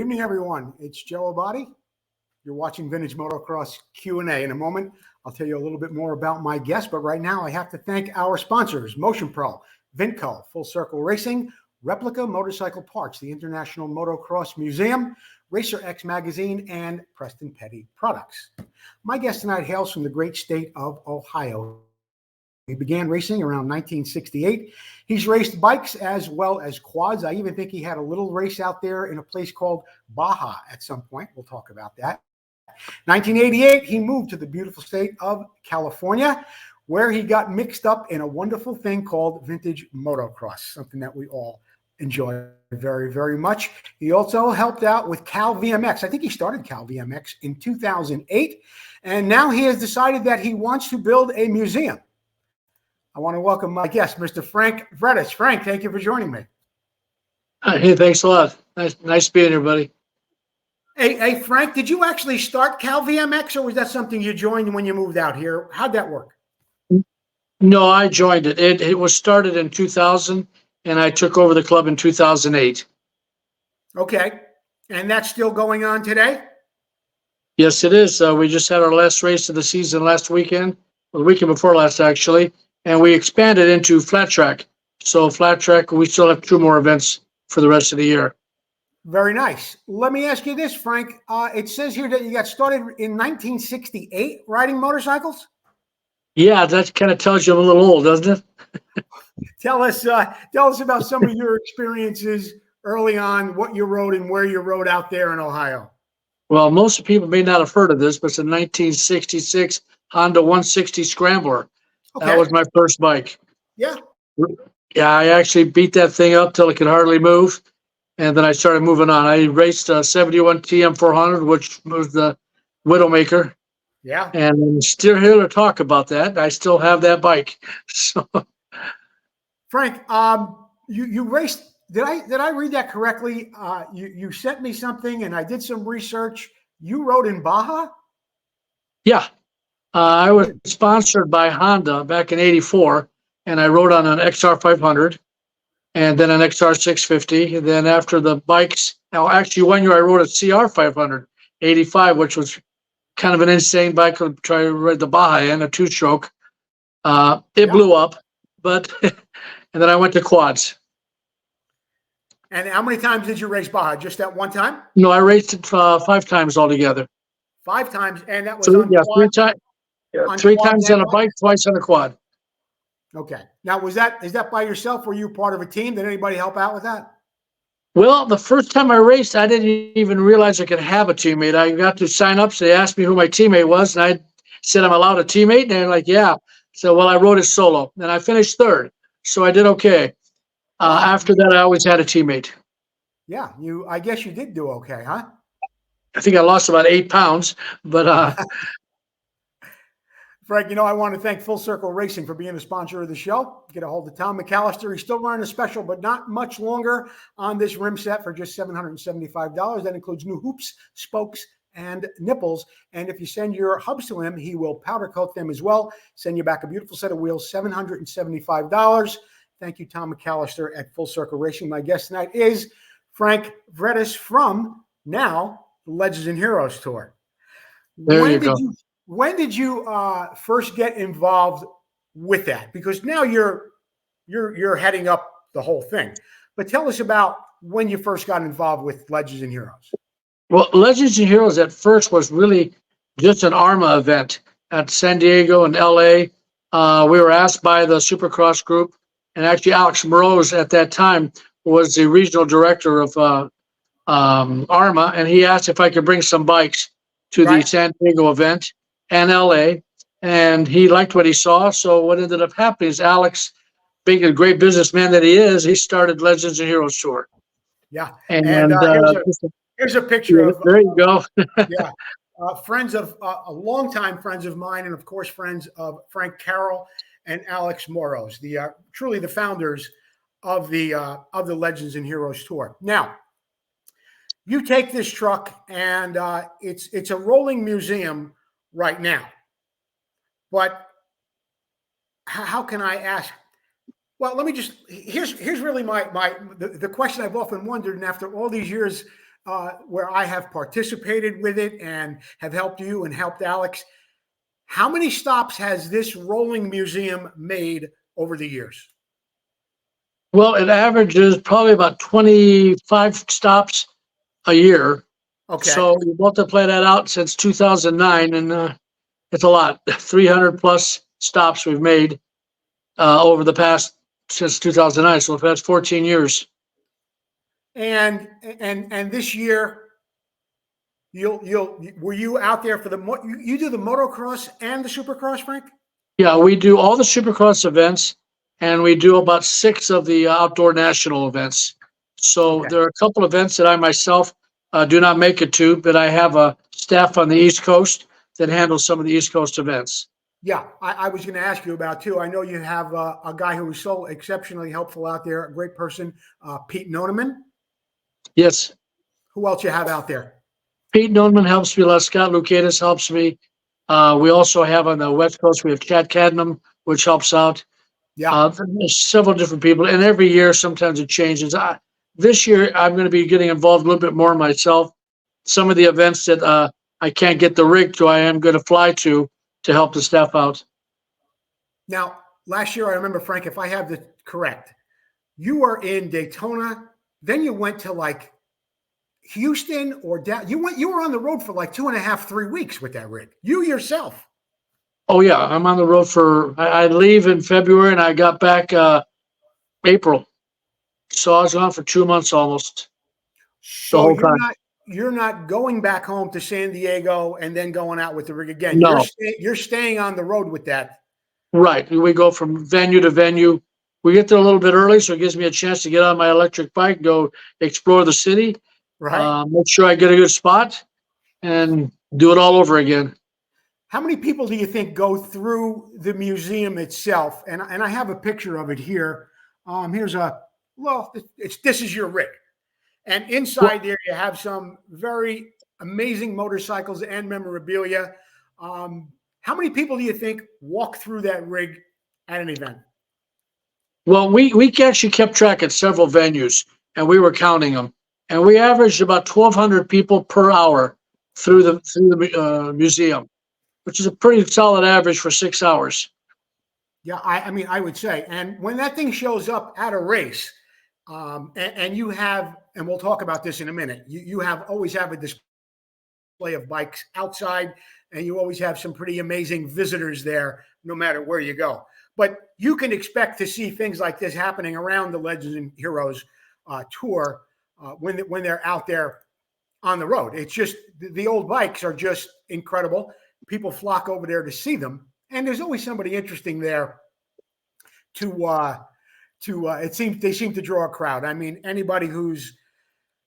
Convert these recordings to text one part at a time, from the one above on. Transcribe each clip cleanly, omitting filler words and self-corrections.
evening, everyone. It's Joe Abadi. You're watching Vintage Motocross Q&A. In a moment, I'll tell you a little bit more about my guest, but right now I have to thank our sponsors, Motion Pro, Vinco, Full Circle Racing, Replica Motorcycle Parts, the International Motocross Museum, Racer X Magazine, and Preston Petty Products. My guest tonight hails from the great state of Ohio. He began racing around 1968. He's raced bikes as well as quads. I even think he had a little race out there in a place called Baja at some point. We'll talk about that. 1988, he moved to the beautiful state of California, where he got mixed up in a wonderful thing called vintage motocross, something that we all enjoy very, very much. He also helped out with Cal VMX. I think he started Cal VMX in 2008, and now he has decided that he wants to build a museum. I want to welcome my guest, Mr. Frank Vrettas. Frank, thank you for joining me. Hey, thanks a lot. Nice being here, buddy. Hey, Frank, did you actually start Cal VMX, or was that something you joined when you moved out here? How'd that work? No, I joined it. It was started in 2000, and I took over the club in 2008. Okay. And that's still going on today? Yes, it is. We just had our last race of the season last weekend, or the weekend before last, actually, and we expanded into flat track. So flat track, we still have 2 more events for the rest of the year. Very nice. Let me ask you this, Frank. It says here that you got started in 1968 riding motorcycles? Yeah, that kind of tells you I'm a little old, doesn't it? Tell us about some of your experiences early on, what you rode and where you rode out there in Ohio. Well, most people may not have heard of this, but it's a 1966 Honda 160 Scrambler. Okay. That was my first bike. Yeah. Yeah, I actually beat that thing up till it could hardly move. And then I started moving on. I raced a 71 TM 400, which was the Widowmaker. Yeah. And I'm still here to talk about that. I still have that bike. So, Frank, you raced. Did I read that correctly? You sent me something, and I did some research. You rode in Baja? Yeah. I was sponsored by Honda back in '84, and I rode on an XR 500. And then an XR 650. And then after the bikes, now actually 1 year I rode a CR 500, 85, which was kind of an insane bike to try to ride the Baja in, a 2-stroke. It blew up, but, and then I went to quads. And how many times did you race Baja? Just that one time? No, I raced it 5 times altogether. 5 times, and that was so, on yeah, quad? 3 times. Yeah, 3 times on a bike, twice on a quad. Okay. Now, is that by yourself? Were you part of a team? Did anybody help out with that? Well, the first time I raced, I didn't even realize I could have a teammate. I got to sign up, so they asked me who my teammate was, and I said I'm allowed a teammate, and they're like, yeah. So, well, I rode it solo, and I finished 3rd, so I did okay. After that, I always had a teammate. Yeah, I guess you did do okay, huh? I think I lost about 8 pounds, but Frank, I want to thank Full Circle Racing for being a sponsor of the show. Get a hold of Tom McAllister. He's still running a special, but not much longer on this rim set for just $775. That includes new hoops, spokes, and nipples. And if you send your hubs to him, he will powder coat them as well. Send you back a beautiful set of wheels, $775. Thank you, Tom McAllister at Full Circle Racing. My guest tonight is Frank Vrettas from now the Legends and Heroes Tour. When did you first get involved with that? Because now you're heading up the whole thing. But tell us about when you first got involved with Legends and Heroes. Well, Legends and Heroes at first was really just an ARMA event at San Diego and LA. We were asked by the Supercross group, and actually Alex Morose at that time was the regional director of ARMA, and he asked if I could bring some bikes to the San Diego event and LA, and he liked what he saw. So what ended up happening is Alex, being a great businessman that he is, he started Legends and Heroes Tour. Yeah, and here's a picture of. There you go. Yeah, friends of longtime friends of mine, and of course friends of Frank Carroll and Alex Morose, truly the founders of the Legends and Heroes Tour. Now, you take this truck, and it's a rolling museum right now. But how can I ask? Well, let me just here's really the question I've often wondered, and after all these years where I have participated with it and have helped you and helped Alex. How many stops has this rolling museum made over the years? Well, it averages probably about 25 stops a year. Okay. So you multiply that out since 2009, and it's a lot. 300 plus stops we've made over the past since 2009. So the past 14 years. And this year, were you out there for you do the motocross and the supercross, Frank? Yeah, we do all the supercross events, and we do about 6 of the outdoor national events. So Okay. there are a couple events that I myself do not make it to, but I have a staff on the East Coast that handles some of the East Coast events. Yeah, I was going to ask you about too. I know you have a guy who was so exceptionally helpful out there, a great person, Pete Noneman. Yes. Who else you have out there? Pete Noneman helps me a lot. Scott Lucatus helps me. We also have on the West Coast, we have Chad Cadnam, which helps out. Yeah. There's several different people, and every year sometimes it changes. This year I'm going to be getting involved a little bit more myself. Some of the events that I can't get the rig to, I am going to fly to help the staff out. Now, last year I remember, Frank, if I have the correct, you were in Daytona, then you went to like Houston or down. You were on the road for like 2.5, 3 weeks with that rig. You yourself. Oh yeah, I'm on the road for. I leave in February and I got back April, so I was gone for 2 months almost. So you're not going back home to San Diego and then going out with the rig again. No. You're staying on the road with that. Right. We go from venue to venue. We get there a little bit early, so it gives me a chance to get on my electric bike, go explore the city, Right. make sure I get a good spot, and do it all over again. How many people do you think go through the museum itself? And I have a picture of it here. Here's this is your rig. And inside there, you have some very amazing motorcycles and memorabilia. How many people do you think walk through that rig at an event? Well, we actually kept track at several venues, and we were counting them. And we averaged about 1,200 people per hour through the museum, which is a pretty solid average for 6 hours. Yeah, I mean, I would say. And when that thing shows up at a race, and you have, and we'll talk about this in a minute, you always have a display of bikes outside, and you always have some pretty amazing visitors there, no matter where you go. But you can expect to see things like this happening around the Legends and Heroes tour when they're out there on the road. It's just the old bikes are just incredible. People flock over there to see them, and there's always somebody interesting there it seems they seem to draw a crowd. I mean, anybody who's,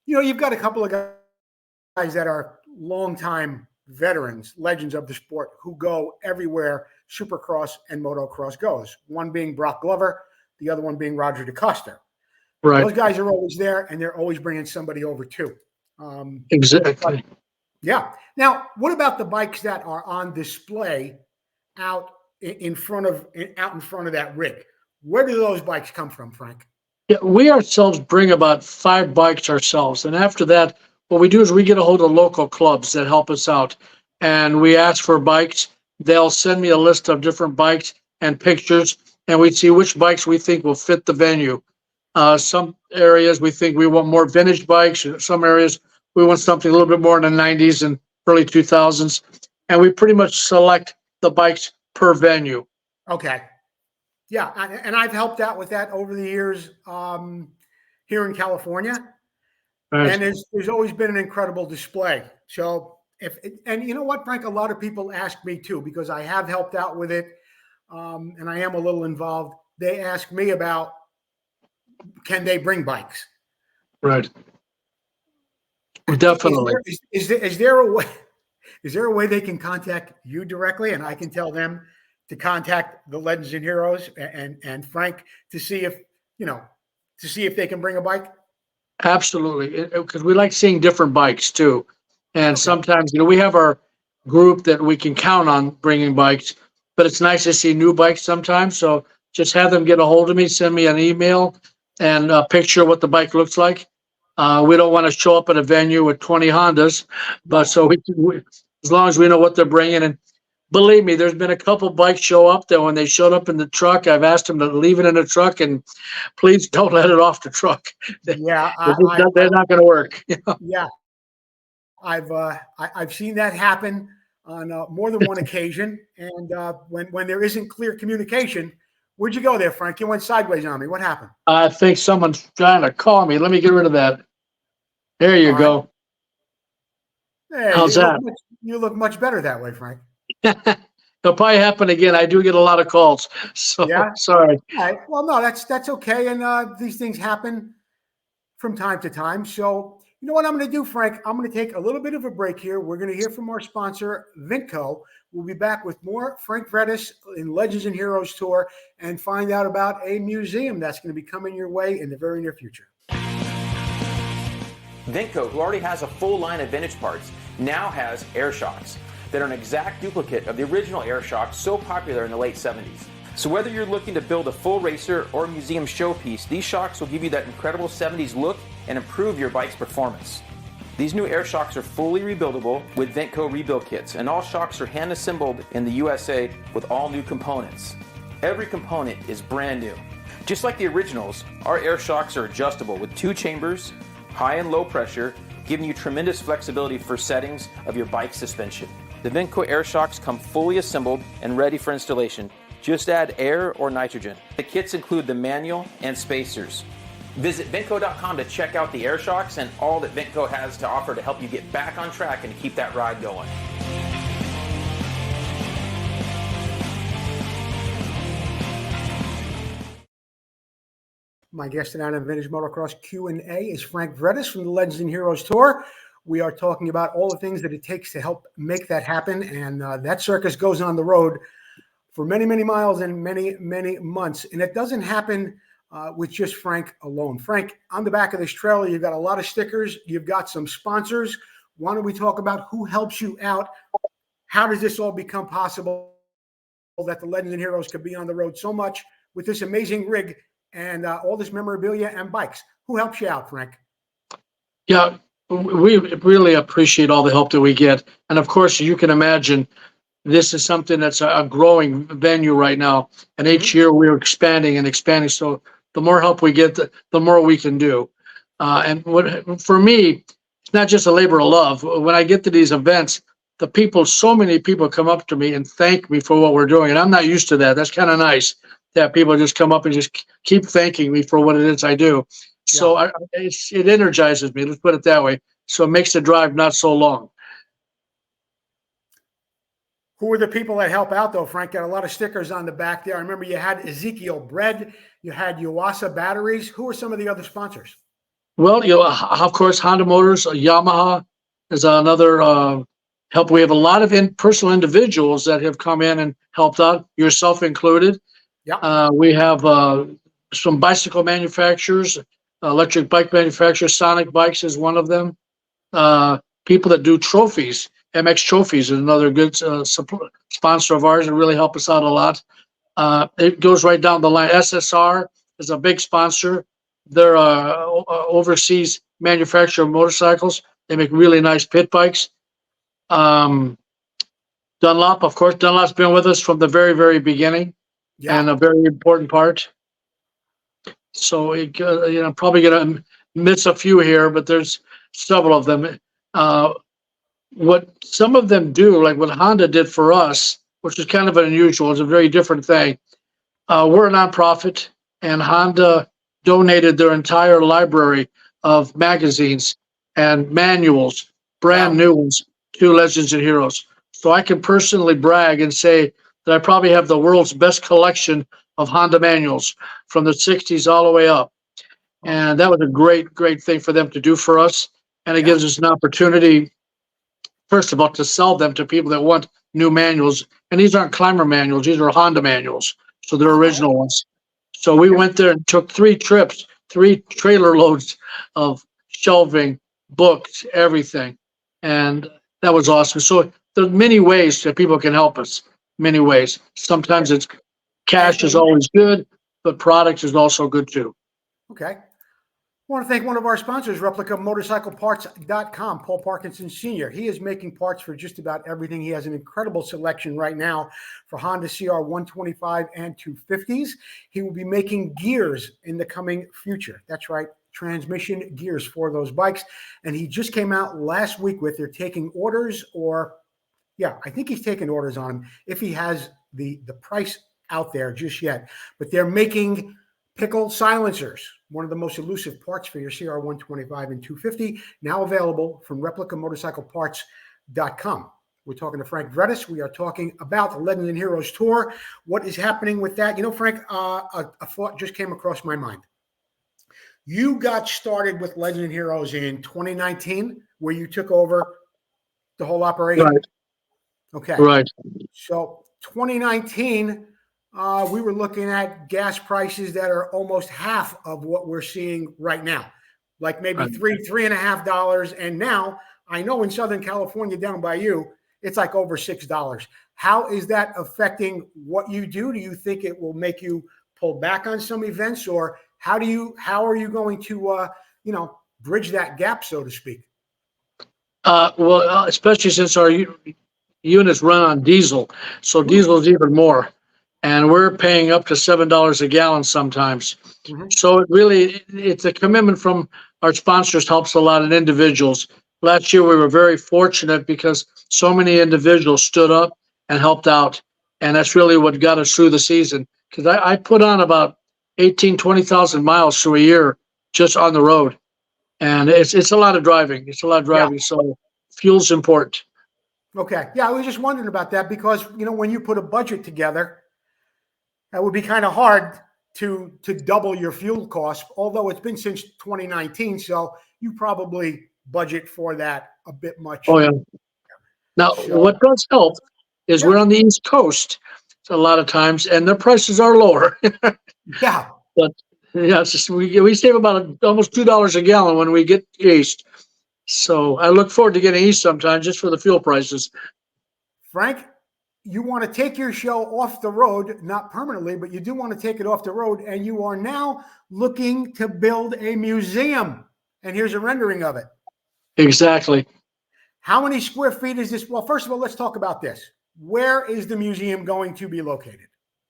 you've got a couple of guys that are longtime veterans, legends of the sport, who go everywhere Supercross and motocross goes. One being Brock Glover, the other one being Roger DeCosta. Right. Those guys are always there, and they're always bringing somebody over too. Exactly. Yeah. Now, what about the bikes that are on display out in front of that rig? Where do those bikes come from, Frank? Yeah, we ourselves bring about 5 bikes ourselves, and after that, what we do is we get a hold of local clubs that help us out, and we ask for bikes. They'll send me a list of different bikes and pictures, and we see which bikes we think will fit the venue. Some areas we think we want more vintage bikes. Some areas we want something a little bit more in the 90s and early 2000s, and we pretty much select the bikes per venue. Okay. Yeah, and I've helped out with that over the years here in California. Right. And there's always been an incredible display. So and you know what, Frank, a lot of people ask me too, because I have helped out with it, and I am a little involved. They ask me about, can they bring bikes? Right. Definitely. Is there a way? Is there a way they can contact you directly, and I can tell them to contact the Legends and Heroes and Frank to see if they can bring a bike? Absolutely, because we like seeing different bikes too, and sometimes we have our group that we can count on bringing bikes, but it's nice to see new bikes sometimes. So just have them get a hold of me, send me an email and a picture of what the bike looks like, We don't want to show up at a venue with 20 Hondas, but so as long as we know what they're bringing. And believe me, there's been a couple bikes show up that when they showed up in the truck, I've asked them to leave it in the truck and please don't let it off the truck. Yeah, They're not going to work. yeah, I've seen that happen on more than one occasion. And when there isn't clear communication, where'd you go there, Frank? You went sideways on me. What happened? I think someone's trying to call me. Let me get rid of that. There you go. Hey, how's that? You look much better that way, Frank. It'll probably happen again. I do get a lot of calls, so yeah? Sorry. All right. Well, no, that's okay. And these things happen from time to time. So you know what I'm going to do, Frank? I'm going to take a little bit of a break here. We're going to hear from our sponsor, Vintco. We'll be back with more Frank Vrettas in Legends and Heroes Tour and find out about a museum that's going to be coming your way in the very near future. Vintco, who already has a full line of vintage parts, now has air shocks that are an exact duplicate of the original air shocks so popular in the late 70s. So whether you're looking to build a full racer or museum showpiece, these shocks will give you that incredible 70s look and improve your bike's performance. These new air shocks are fully rebuildable with Vintco rebuild kits, and all shocks are hand assembled in the USA with all new components. Every component is brand new. Just like the originals, our air shocks are adjustable with 2 chambers, high and low pressure, giving you tremendous flexibility for settings of your bike suspension. The Vintco air shocks come fully assembled and ready for installation. Just add air or nitrogen. The kits include the manual and spacers. Visit Vintco.com to check out the air shocks and all that Vintco has to offer to help you get back on track and to keep that ride going. My guest tonight on Vintage Motocross Q&A is Frank Vrettas from the Legends and Heroes Tour. We are talking about all the things that it takes to help make that happen. And that circus goes on the road for many, many miles and many, many months. And it doesn't happen with just Frank alone. Frank, on the back of this trailer, you've got a lot of stickers. You've got some sponsors. Why don't we talk about who helps you out? How does this all become possible that the Legends and Heroes could be on the road so much with this amazing rig and all this memorabilia and bikes? Who helps you out, Frank? Yeah, we really appreciate all the help that we get. And of course, you can imagine this is something that's a growing venue right now. And each year we're expanding and expanding. So the more help we get, the more we can do. And for me, it's not just a labor of love. When I get to these events, so many people come up to me and thank me for what we're doing. And I'm not used to that. That's kind of nice that people just come up and just keep thanking me for what it is I do. So it energizes me, let's put it that way. So it makes the drive not so long. Who are the people that help out, though, Frank? Got a lot of stickers on the back there. I remember you had Ezekiel Bread, you had Yuasa Batteries. Who are some of the other sponsors? Well, of course, Honda Motors, Yamaha is another help. We have a lot of personal individuals that have come in and helped out, yourself included. Yeah. We have some bicycle manufacturers, electric bike manufacturers. Sonic Bikes is one of them. People that do trophies. MX Trophies is another good sponsor of ours and really help us out a lot. It goes right down the line. SSR is a big sponsor. They're overseas manufacturer of motorcycles. They make really nice pit bikes. Dunlop, of course. Dunlop's been with us from the very, very beginning and a very important part. So, probably going to miss a few here, but there's several of them. What some of them do, like what Honda did for us, which is kind of unusual, it's a very different thing. We're a nonprofit, and Honda donated their entire library of magazines and manuals, brand new ones, to Legends and Heroes. So I can personally brag and say that I probably have the world's best collection of Honda manuals from the 60s all the way up. And that was a great, great thing for them to do for us. And it gives us an opportunity, first of all, to sell them to people that want new manuals. And these aren't climber manuals, these are Honda manuals. So they're original ones. So we went there and took 3 trips, 3 trailer loads of shelving, books, everything. And that was awesome. So there's many ways that people can help us, many ways. Sometimes it's cash is always good, but product is also good too. Okay. I want to thank one of our sponsors, replicamotorcycleparts.com, Paul Parkinson Sr. He is making parts for just about everything. He has an incredible selection right now for Honda CR 125 and 250s. He will be making gears in the coming future. That's right, transmission gears for those bikes. And he just came out last week with they're taking orders, or yeah, I think he's taking orders on them if he has the price out there just yet. But they're making pickle silencers, one of the most elusive parts for your CR 125 and 250, now available from replicamotorcycleparts.com. We're talking to Frank Vrettas. We are talking about the Legends and Heroes Tour. What is happening with that? You know, Frank, a thought just came across my mind. You got started with Legends and Heroes in 2019, where you took over the whole operation. Right. Okay. Right. So 2019, we were looking at gas prices that are almost half of what we're seeing right now, like maybe $3.50. And now I know in Southern California down by you, it's like over $6. How is that affecting what you do? Do you think it will make you pull back on some events, or how are you going to, bridge that gap, so to speak? Well, especially since our units run on diesel, so diesel is even more. And we're paying up to $7 a gallon sometimes. Mm-hmm. So it's a commitment from our sponsors, helps a lot of individuals. Last year, we were very fortunate because so many individuals stood up and helped out. And that's really what got us through the season. Because I put on about 20,000 miles through a year just on the road. And it's a lot of driving. It's a lot of driving. Yeah. So fuel's important. Okay. Yeah, I was just wondering about that because, when you put a budget together, that would be kind of hard to double your fuel costs, although it's been since 2019. So you probably budget for that a bit much. Oh, yeah. Now, what does help is we're on the East Coast a lot of times, and their prices are lower. Yeah. But yeah, it's just, we save about almost $2 a gallon when we get east. So I look forward to getting east sometimes just for the fuel prices. Frank, you want to take your show off the road, not permanently, but you do want to take it off the road, and you are now looking to build a museum. And here's a rendering of it. Exactly. How many square feet is this? Well, first of all, let's talk about this. Where is the museum going to be located?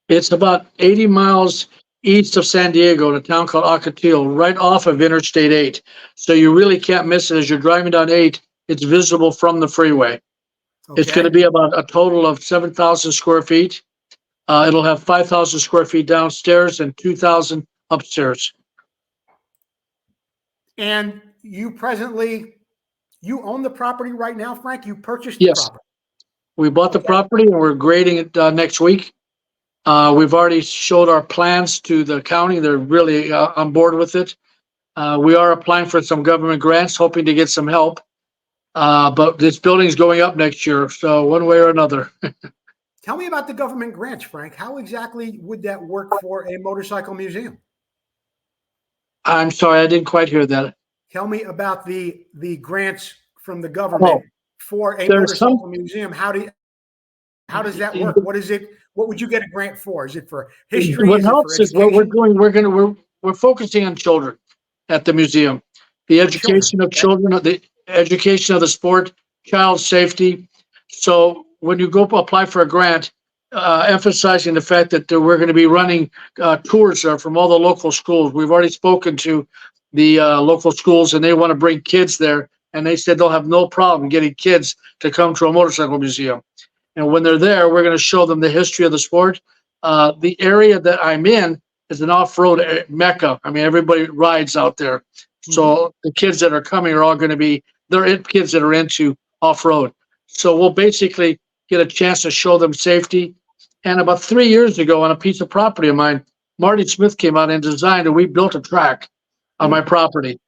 It's about 80 miles east of San Diego, in a town called Ocotillo, right off of Interstate 8. So you really can't miss it. As you're driving down 8, it's visible from the freeway. Okay. It's going to be about a total of 7,000 square feet. It'll have 5,000 square feet downstairs and 2,000 upstairs. And you own the property right now, Frank? You purchased the property? We bought the property and we're grading it next week. We've already showed our plans to the county. They're really on board with it. We are applying for some government grants, hoping to get some help. But this building's going up next year, so one way or another. Tell me about the government grants, Frank. How exactly would that work for a motorcycle museum? I'm sorry, I didn't quite hear that. Tell me about the grants from the government for a motorcycle museum. How does that work? What is it? What would you get a grant for? Is it for history? What helps is what we're doing. We're focusing on children at the museum. The education of children, the education of the sport, child safety. So when you go apply for a grant, emphasizing the fact that we're going to be running tours from all the local schools. We've already spoken to the local schools, and they want to bring kids there. And they said they'll have no problem getting kids to come to a motorcycle museum. And when they're there, we're going to show them the history of the sport. The area that I'm in is an off-road mecca. I mean, everybody rides out there. So the kids that are coming are all going to be, kids that are into off-road. So we'll basically get a chance to show them safety. And about 3 years ago on a piece of property of mine, Marty Smith came out and designed, and we built a track on my property.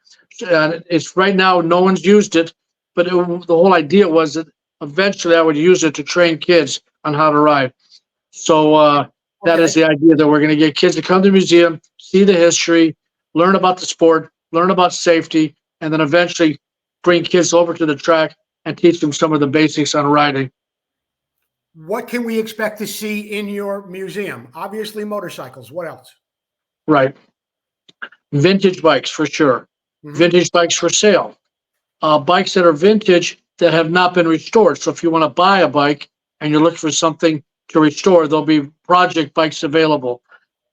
And it's right now, no one's used it, but the whole idea was that eventually I would use it to train kids on how to ride. So that is the idea, that we're going to get kids to come to the museum, see the history, learn about the sport, learn about safety, and then eventually bring kids over to the track and teach them some of the basics on riding. What can we expect to see in your museum? Obviously motorcycles. What else? Right. Vintage bikes for sure. vintage bikes for sale, bikes that are vintage that have not been restored. So if you want to buy a bike and you're looking for something to restore, there'll be project bikes available.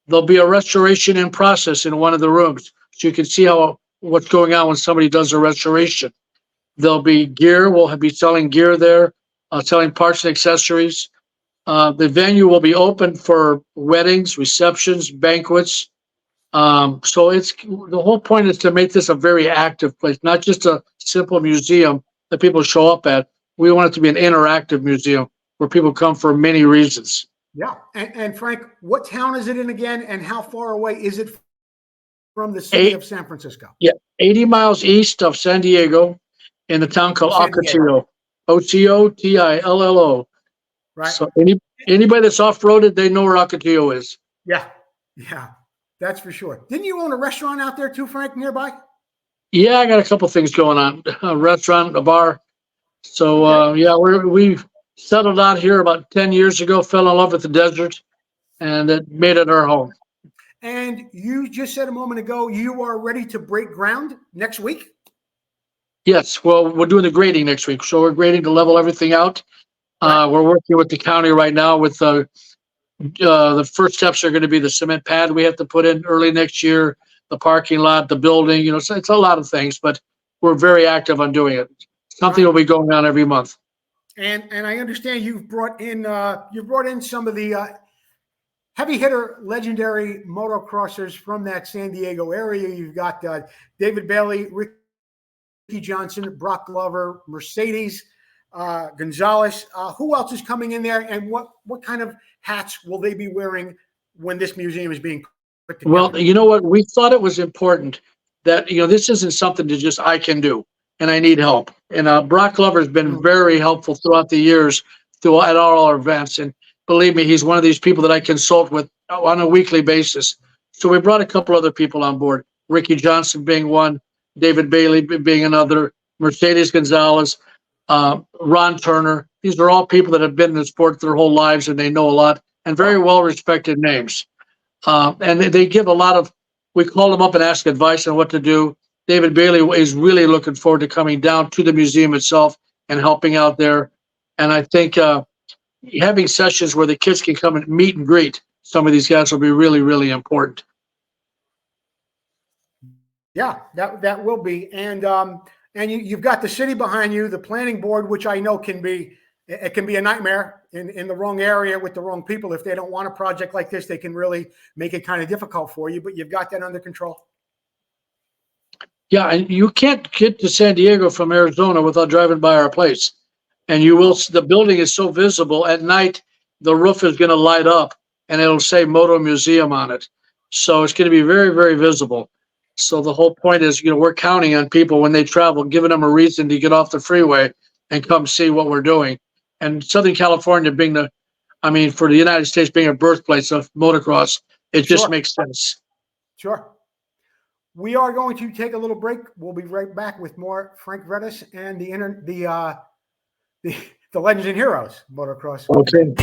There'll be a restoration in process in one of the rooms, so you can see what's going on when somebody does a restoration. There'll be gear. We'll be selling gear there, selling parts and accessories. The venue will be open for weddings, receptions, banquets. So the whole point is to make this a very active place, not just a simple museum that people show up at. We want it to be an interactive museum where people come for many reasons. Yeah. And Frank, what town is it in again, and how far away is it from the city of San Francisco? Yeah, 80 miles east of San Diego in the town called Ocotillo. Ocotillo. Right. So anybody that's off-roaded, they know where Ocotillo is. Yeah. Yeah. That's for sure. Didn't you own a restaurant out there too, Frank, nearby? Yeah, I got a couple things going on. A restaurant, a bar. So, yeah, we settled out here about 10 years ago, fell in love with the desert, and it made it our home. And you just said a moment ago, you are ready to break ground next week? Yes, well, we're doing the grading next week. So we're grading to level everything out. Right. We're working with the county right now with the first steps are going to be the cement pad we have to put in early next year, the parking lot, the building, so it's a lot of things, but we're very active on doing it. Something will be going on every month. And I understand you've brought in some of the heavy hitter legendary motocrossers from that San Diego area. You've got David Bailey, Ricky Johnson, Brock Glover, Mercedes, Gonzalez. Who else is coming in there, and what kind of hats will they be wearing when this museum is being put together? Well, you know what? We thought it was important that, this isn't something that just I can do, and I need help. And Brock Glover has been very helpful throughout the years at all our events. And believe me, he's one of these people that I consult with on a weekly basis. So we brought a couple other people on board, Ricky Johnson being one, David Bailey being another, Mercedes Gonzalez, Ron Turner. These are all people that have been in the sport their whole lives, and they know a lot, and very well-respected names. And they give a lot of, we call them up and ask advice on what to do. David Bailey is really looking forward to coming down to the museum itself and helping out there. And I think having sessions where the kids can come and meet and greet some of these guys will be really, really important. Yeah, that will be. And you've got the city behind you, the planning board, which I know can be a nightmare in the wrong area with the wrong people. If they don't want a project like this, they can really make it kind of difficult for you, but you've got that under control. Yeah, and you can't get to San Diego from Arizona without driving by our place. And the building is so visible at night, the roof is going to light up and it'll say Moto Museum on it. So it's going to be very, very visible. So the whole point is, we're counting on people when they travel, giving them a reason to get off the freeway and come see what we're doing. And Southern California being for the United States being a birthplace of motocross, it just makes sense. Sure. We are going to take a little break. We'll be right back with more Frank Vrettas and the Legends and Heroes motocross. Okay.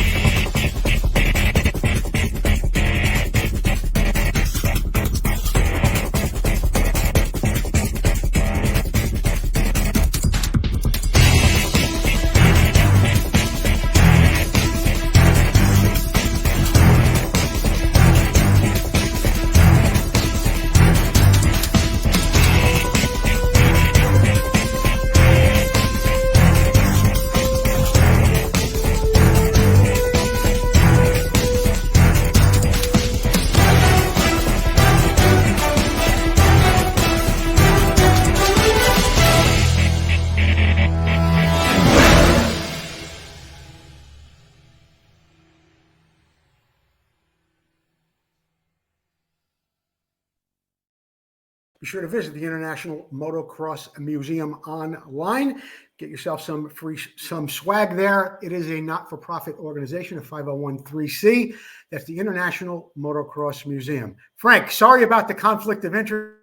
Be sure to visit the International Motocross Museum online. Get yourself some swag there. It is a not-for-profit organization, a 501(c)(3). That's the International Motocross Museum. Frank, sorry about the conflict of interest,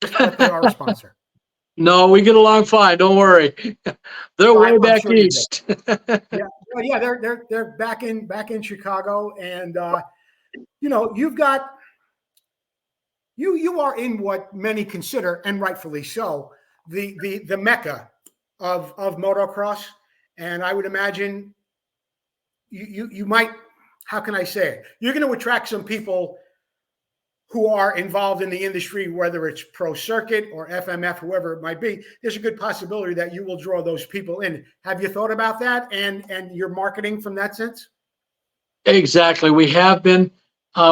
but they are a sponsor. No, we get along fine. Don't worry. They're way back east. Yeah, they're back in Chicago, and you've got you are in what many consider, and rightfully so, the mecca of motocross. And I would imagine you might, how can I say it? You're going to attract some people who are involved in the industry, whether it's pro circuit or FMF, whoever it might be. There's a good possibility that you will draw those people in. Have you thought about that and your marketing from that sense? Exactly. We have been.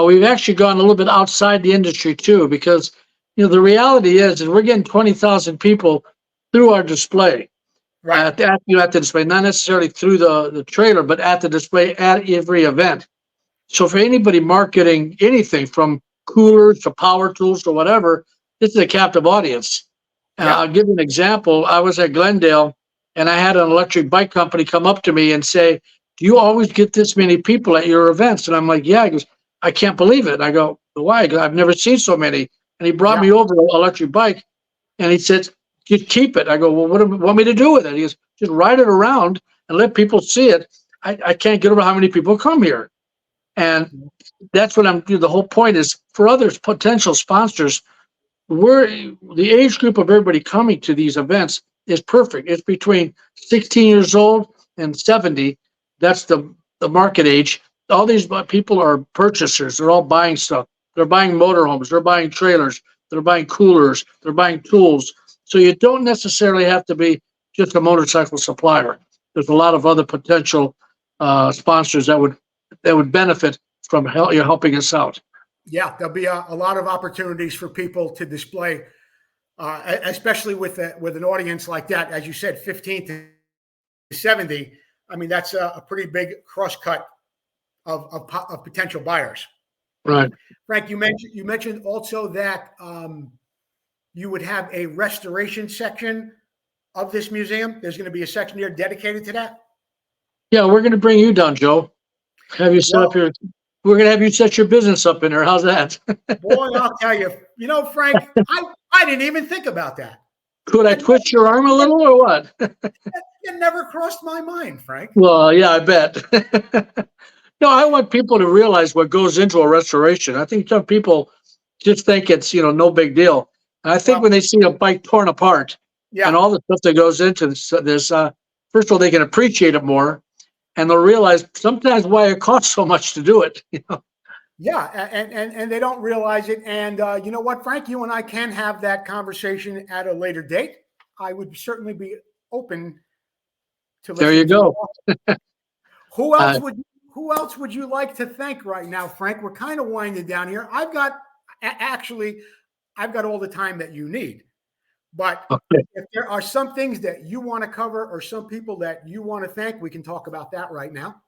We've actually gone a little bit outside the industry too, because the reality is we're getting 20,000 people through our display. Right. At the display, not necessarily through the trailer, but at the display at every event. So for anybody marketing anything from coolers to power tools to whatever, this is a captive audience. Yeah. I'll give you an example. I was at Glendale and I had an electric bike company come up to me and say, "Do you always get this many people at your events?" And I'm like, "Yeah." He goes, "I can't believe it." I go, "Why?" He goes, "I've never seen so many." And he brought me over an electric bike and he said, "Just keep it." I go, "Well, what do you want me to do with it?" He goes, "Just ride it around and let people see it." I can't get over how many people come here. And that's what the whole point is for others, potential sponsors. The age group of everybody coming to these events is perfect. It's between 16 years old and 70. That's the market age. All these people are purchasers. They're all buying stuff. They're buying motorhomes. They're buying trailers. They're buying coolers. They're buying tools. So you don't necessarily have to be just a motorcycle supplier. There's a lot of other potential sponsors that would benefit from you helping us out. Yeah, there'll be a lot of opportunities for people to display, especially with an audience like that. As you said, 15 to 70. I mean, that's a pretty big cross cut of potential buyers. Right. Frank, you mentioned also that you would have a restoration section of this museum. There's going to be a section here dedicated to that. Yeah, we're going to bring you down, Joe. Have you set up your? We're going to have you set your business up in there. How's that? Boy, I'll tell you. Frank, I didn't even think about that. Could I twist your arm a little or what? It never crossed my mind, Frank. Well, yeah, I bet. No, I want people to realize what goes into a restoration. I think some people just think it's, no big deal. And I think when they see a bike torn apart and all the stuff that goes into this, first of all, they can appreciate it more, and they'll realize sometimes why it costs so much to do it. Yeah, and they don't realize it. And you know what, Frank, you and I can have that conversation at a later date. I would certainly be open to. There you go. Who else would you like to thank right now, Frank? We're kind of winding down here. I've got all the time that you need. But if there are some things that you want to cover or some people that you want to thank, we can talk about that right now.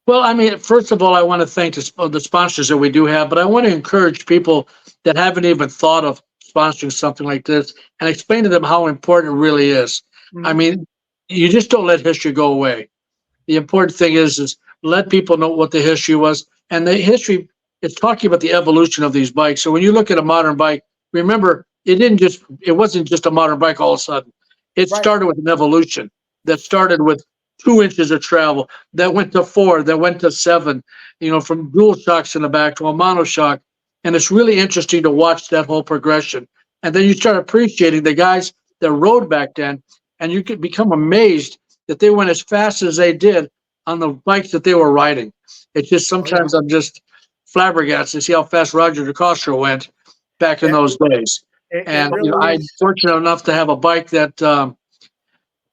Well, I mean, first of all, I want to thank the sponsors that we do have, but I want to encourage people that haven't even thought of sponsoring something like this and explain to them how important it really is. Mm-hmm. I mean, you just don't let history go away. The important thing is let people know what the history was. And the history, it's talking about the evolution of these bikes. So when you look at a modern bike, remember, it wasn't just a modern bike all of a sudden. It started with an evolution that started with 2 inches of travel, that went to 4, that went to 7, from dual shocks in the back to a monoshock. And it's really interesting to watch that whole progression. And then you start appreciating the guys that rode back then, and you could become amazed that they went as fast as they did on the bikes that they were riding. It's just sometimes I'm just flabbergasted to see how fast Roger DeCostro went back in those days. And I'm fortunate enough to have a bike that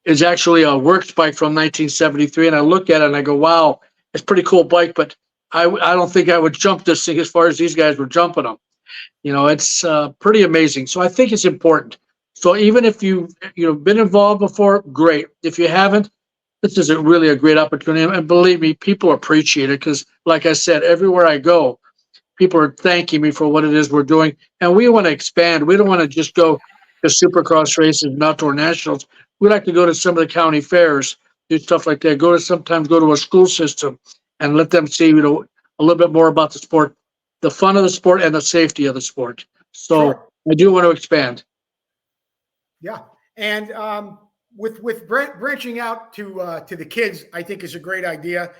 is actually a works bike from 1973. And I look at it and I go, wow, it's a pretty cool bike, but I don't think I would jump this thing as far as these guys were jumping them. It's pretty amazing. So I think it's important. So even if you've been involved before, great. If you haven't, this is really a great opportunity. And believe me, people appreciate it because, like I said, everywhere I go, people are thanking me for what it is we're doing. And we want to expand. We don't want to just go to Supercross races and outdoor nationals. We like to go to some of the county fairs, do stuff like that. Sometimes go to a school system and let them see, a little bit more about the sport, the fun of the sport and the safety of the sport. So I do want to expand. Yeah. And with branching out to the kids, I think is a great idea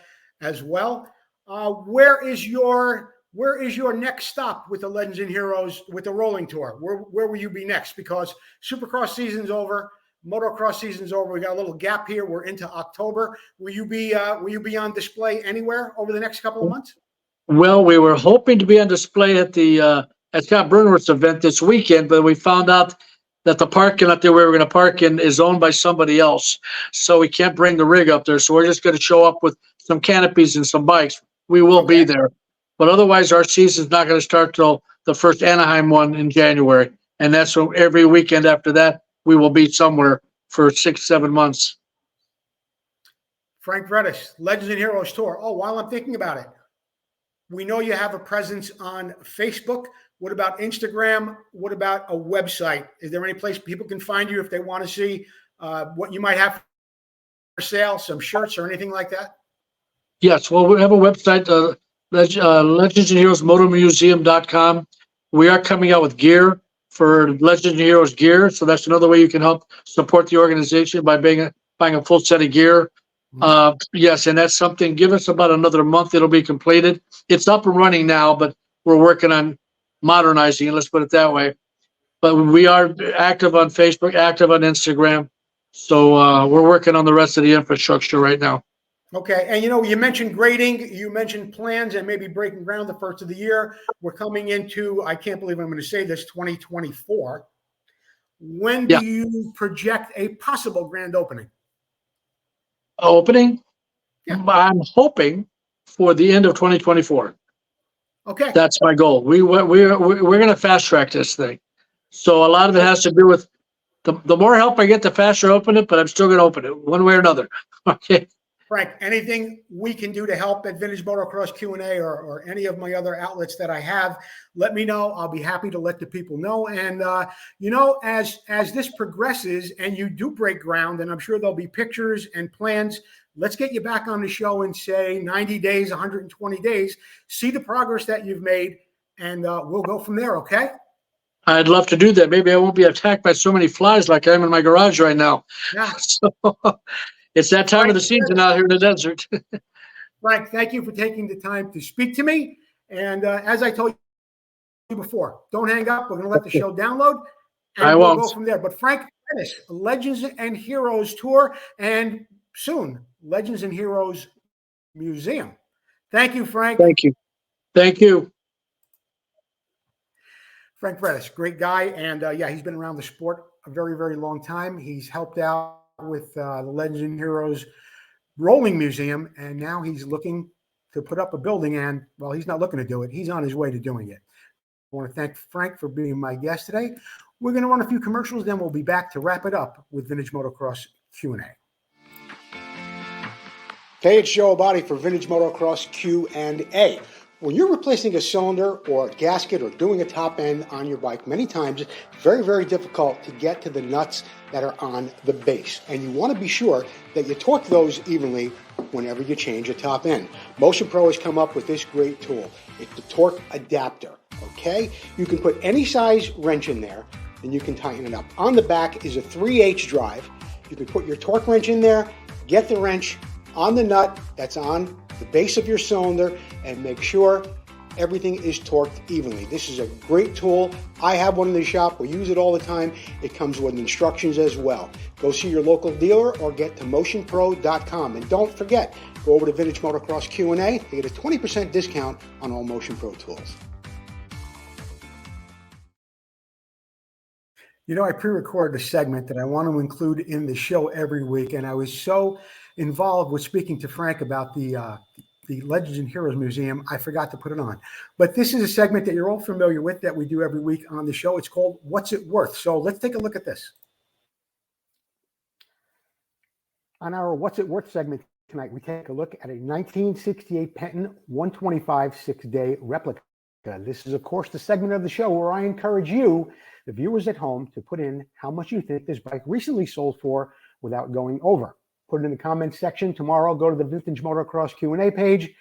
as well. Where is your where is your next stop with the Legends and Heroes with the rolling tour? Where will you be next? Because Supercross season's over, motocross season's over. We got a little gap here. We're into October. Will you be on display anywhere over the next couple of months? Well, we were hoping to be on display at the at Scott Bernworth's event this weekend, but we found out that the parking lot that we were going to park in is owned by somebody else, so we can't bring the rig up there. So we're just going to show up with some canopies and some bikes. We will be there, but otherwise our season's not going to start till the first Anaheim one in January, and that's when every weekend after that we will be somewhere for 6-7 months. Frank Vrettas, Legends and Heroes Tour. Oh, while I'm thinking about it, we know you have a presence on Facebook. What about Instagram? What about a website? Is there any place people can find you if they want to see what you might have for sale, some shirts or anything like that? Yes, well, we have a website, Legends and Heroes Motor Museum.com. We are coming out with gear for Legends and Heroes gear, so that's another way you can help support the organization by buying a full set of gear. Yes, and that's something. Give us about another month; it'll be completed. It's up and running now, but we're working on modernizing it. Let's put it that way. But we are active on Facebook, active on Instagram, so we're working on the rest of the infrastructure right now. Okay, and you mentioned grading, you mentioned plans, and maybe breaking ground the first of the year. We're coming into, I can't believe I'm going to say this, 2024. When do you project a possible grand opening? Opening? Yeah. I'm hoping for the end of 2024. Okay. That's my goal. We're going to fast track this thing. So a lot of it has to do with the more help I get, the faster I open it, but I'm still going to open it one way or another. Okay. Frank, anything we can do to help at Vintage Motocross Q&A or any of my other outlets that I have, let me know. I'll be happy to let the people know. And, as this progresses and you do break ground, and I'm sure there'll be pictures and plans, let's get you back on the show in, say, 90 days, 120 days, see the progress that you've made, and we'll go from there, okay? I'd love to do that. Maybe I won't be attacked by so many flies like I am in my garage right now. Yeah. So it's that time of the season out here in the desert. Frank, thank you for taking the time to speak to me. And as I told you before, don't hang up. We're going to let the show download, and we'll go from there. But Frank, Legends and Heroes Tour, and soon, Legends and Heroes Museum. Thank you, Frank. Thank you. Thank you. Frank Vrettas, great guy. And he's been around the sport a very, very long time. He's helped out with the Legends and Heroes Rolling Museum, and now he's looking to put up a building. And, well, he's not looking to do it. He's on his way to doing it. I want to thank Frank for being my guest today. We're going to run a few commercials, then we'll be back to wrap it up with Vintage Motocross Q&A. Hey, it's Joe Abadi for Vintage Motocross Q&A. When you're replacing a cylinder or a gasket or doing a top end on your bike, many times it's very, very difficult to get to the nuts that are on the base. And you want to be sure that you torque those evenly whenever you change a top end. Motion Pro has come up with this great tool. It's the torque adapter, okay? You can put any size wrench in there and you can tighten it up. On the back is a 3/8 drive. You can put your torque wrench in there, get the wrench on the nut that's on the base of your cylinder, and make sure everything is torqued evenly. This is a great tool. I have one in the shop. We use it all the time. It comes with instructions as well. Go see your local dealer or get to motionpro.com. And don't forget, go over to Vintage Motocross Q&A to get a 20% discount on all Motion Pro tools. I pre-recorded a segment that I want to include in the show every week, and I was so involved with speaking to Frank about the Legends and Heroes Museum, I forgot to put it on. But this is a segment that you're all familiar with that we do every week on the show. It's called What's It Worth? So let's take a look at this. On our What's It Worth segment tonight, we take a look at a 1968 Penton 125 6-day replica. This is, of course, the segment of the show where I encourage you, the viewers at home, to put in how much you think this bike recently sold for without going over. Put it in the comments section. Tomorrow, go to the Vintage Motocross Q&A page,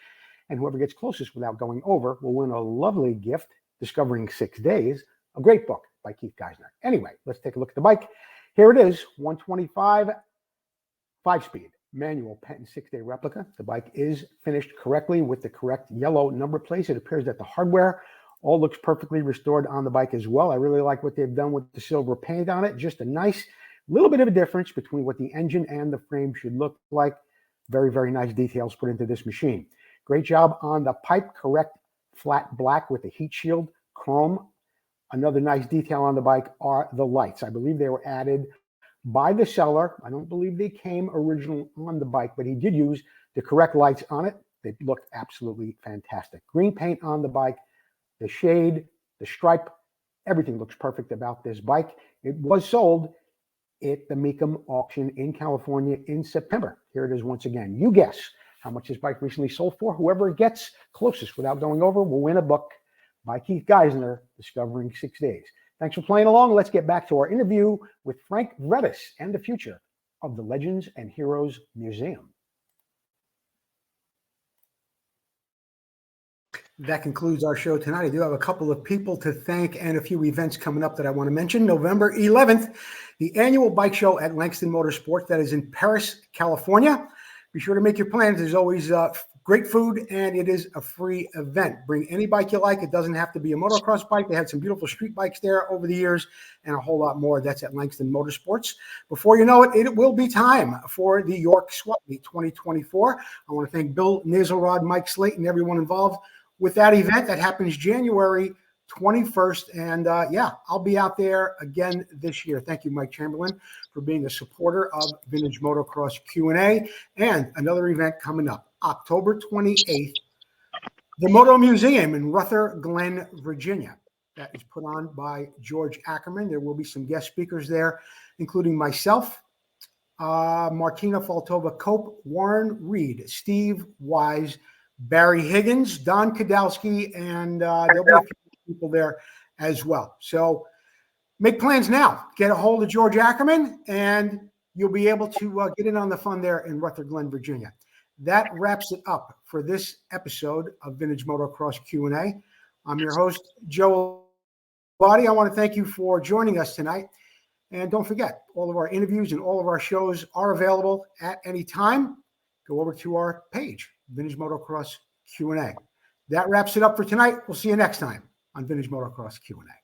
and whoever gets closest without going over will win a lovely gift, Discovering 6 Days, a great book by Keith Geisner. Anyway, let's take a look at the bike. Here it is, 125 5-speed. manual Penton 6-day replica. The bike is finished correctly with the correct yellow number plates. It appears that the hardware all looks perfectly restored on the bike as well. I really like what they've done with the silver paint on it. Just a nice little bit of a difference between what the engine and the frame should look like. Very, very nice details put into this machine. Great job on the pipe, correct flat black with the heat shield chrome. Another nice detail on the bike are the lights. I believe they were added by the seller. I don't believe they came original on the bike, but he did use the correct lights on it. They looked absolutely fantastic. Green paint on the bike, the shade, the stripe, everything looks perfect about this bike. It was sold at the Mecum auction in California in September. Here it is once again. You guess how much this bike recently sold for. Whoever gets closest without going over will win a book by Keith Geisner, Discovering 6 Days. Thanks for playing along. Let's get back to our interview with Frank Vrettas and the future of the Legends and Heroes Museum. That concludes our show tonight. I do have a couple of people to thank and a few events coming up that I want to mention. November 11th, the annual bike show at Langston Motorsports that is in Paris, California. Be sure to make your plans. There's always great food, and it is a free event. Bring any bike you like. It doesn't have to be a motocross bike. They had some beautiful street bikes there over the years and a whole lot more. That's at Langston Motorsports. Before you know it, it will be time for the York Swap Meet 2024. I want to thank Bill Nazelrod, Mike Slate, and everyone involved with that event. That happens January 21st. And yeah, I'll be out there again this year. Thank you, Mike Chamberlain, for being a supporter of Vintage Motocross Q&A. And another event coming up, October 28th, the Moto Museum in Ruther Glen, Virginia. That is put on by George Ackerman. There will be some guest speakers there, including myself, Martina Faltova-Cope, Warren Reed, Steve Wise, Barry Higgins, Don Kadowski, and there'll be a few people there as well. So make plans now. Get a hold of George Ackerman, and you'll be able to get in on the fun there in Ruther Glen, Virginia. That wraps it up for this episode of Vintage Motocross Q&A. I'm your host, Joe Lombardi. I want to thank you for joining us tonight. And don't forget, all of our interviews and all of our shows are available at any time. Go over to our page, Vintage Motocross Q&A. That wraps it up for tonight. We'll see you next time on Vintage Motocross Q&A.